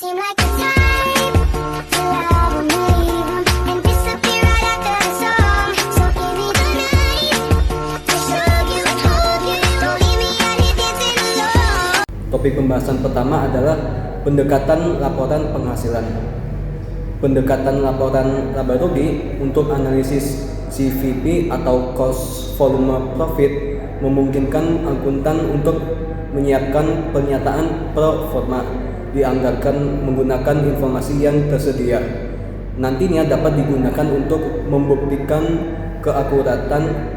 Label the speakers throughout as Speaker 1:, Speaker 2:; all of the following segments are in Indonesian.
Speaker 1: seem like the type to love 'em, leave 'em, and disappear right after the song. So give me the night to show you, hold you. Don't leave me out here dancing alone.
Speaker 2: Topik pembahasan pertama adalah pendekatan laporan penghasilan. Pendekatan laporan laba rugi untuk analisis CVP atau Cost Volume Profit memungkinkan akuntan untuk menyiapkan pernyataan pro forma dianggarkan menggunakan informasi yang tersedia. Nantinya dapat digunakan untuk membuktikan keakuratan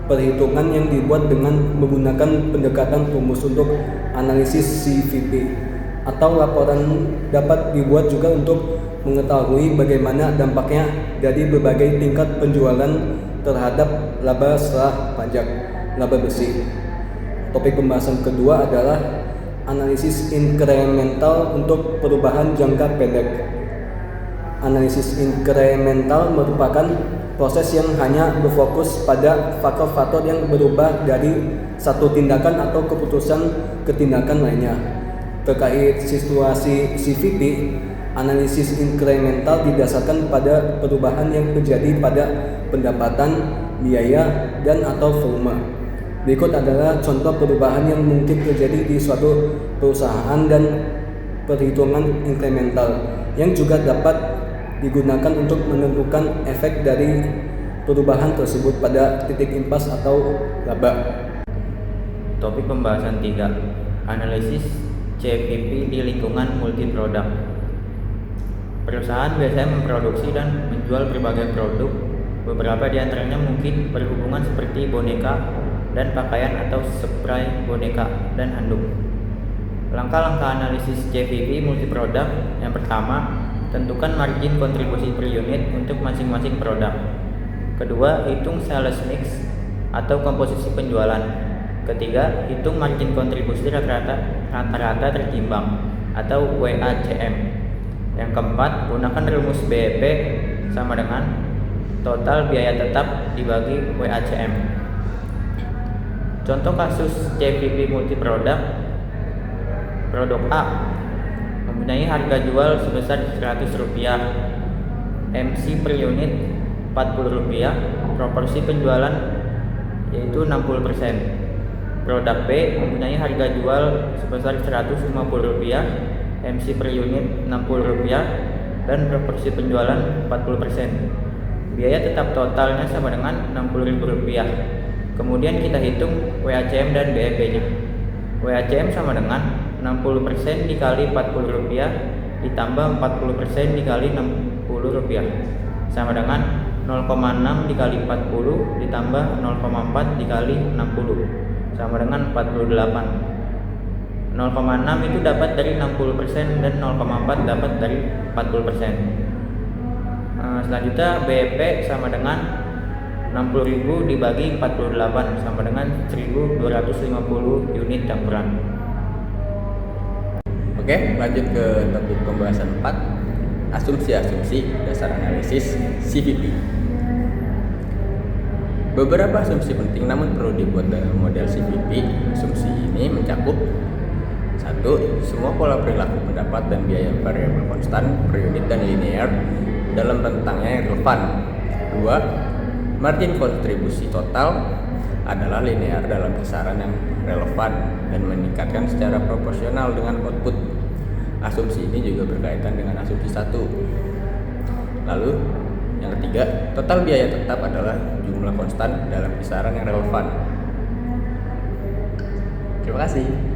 Speaker 2: perhitungan yang dibuat dengan menggunakan pendekatan rumus untuk analisis CVP. Atau laporan dapat dibuat juga untuk mengetahui bagaimana dampaknya dari berbagai tingkat penjualan terhadap laba setelah pajak, laba bersih. Topik pembahasan kedua adalah analisis inkremental untuk perubahan jangka pendek. Analisis inkremental merupakan proses yang hanya berfokus pada faktor-faktor yang berubah dari satu tindakan atau keputusan ke tindakan lainnya. Terkait situasi CVP, analisis inkremental didasarkan pada perubahan yang terjadi pada pendapatan, biaya, dan atau volume. Berikut adalah contoh perubahan yang mungkin terjadi di suatu perusahaan dan perhitungan inkremental yang juga dapat digunakan untuk menentukan efek dari perubahan tersebut pada titik impas atau laba.
Speaker 3: Topik pembahasan 3. Analisis CVP di lingkungan multiproduk. Perusahaan biasanya memproduksi dan menjual berbagai produk. Beberapa di antaranya mungkin berhubungan seperti boneka dan pakaian atau spray boneka dan handuk. Langkah-langkah analisis CVP multiproduk. Yang pertama, tentukan margin kontribusi per unit untuk masing-masing produk. Kedua, hitung sales mix atau komposisi penjualan. Ketiga, hitung margin kontribusi rata-rata tertimbang atau WACM. Yang keempat, gunakan rumus BEP sama dengan total biaya tetap dibagi WACM. Contoh kasus CVP multiproduk. Produk A mempunyai harga jual sebesar Rp100, MC per unit Rp40, proporsi penjualan yaitu 60%. Produk B mempunyai harga jual sebesar Rp150, MC per unit Rp60, dan proporsi penjualan 40%. Biaya tetap totalnya sama dengan Rp60.000. Kemudian kita hitung WACM dan BEP-nya. WACM sama dengan 60% dikali Rp40 ditambah 40% dikali Rp60 sama dengan 0,6 dikali 40 ditambah 0,4 dikali 60 sama dengan 48. 0,6 itu dapat dari 60% dan 0,4 dapat dari 40%. Selanjutnya BEP sama dengan 60.000 dibagi 48 sama dengan 1.250 unit campuran.
Speaker 4: Oke, lanjut ke topik pembahasan 4. Asumsi-asumsi dasar analisis CVP. Beberapa asumsi penting namun perlu dibuat dalam model CVP. Asumsi ini mencakup 1. Semua pola perilaku pendapat dan biaya variabel konstan per unit dan linear dalam rentangnya yang relevan. 2. Margin kontribusi total adalah linear dalam kisaran yang relevan dan meningkatkan secara proporsional dengan output. Asumsi ini juga berkaitan dengan asumsi 1. Lalu, yang ketiga, total biaya tetap adalah jumlah konstan dalam kisaran yang relevan. Terima kasih.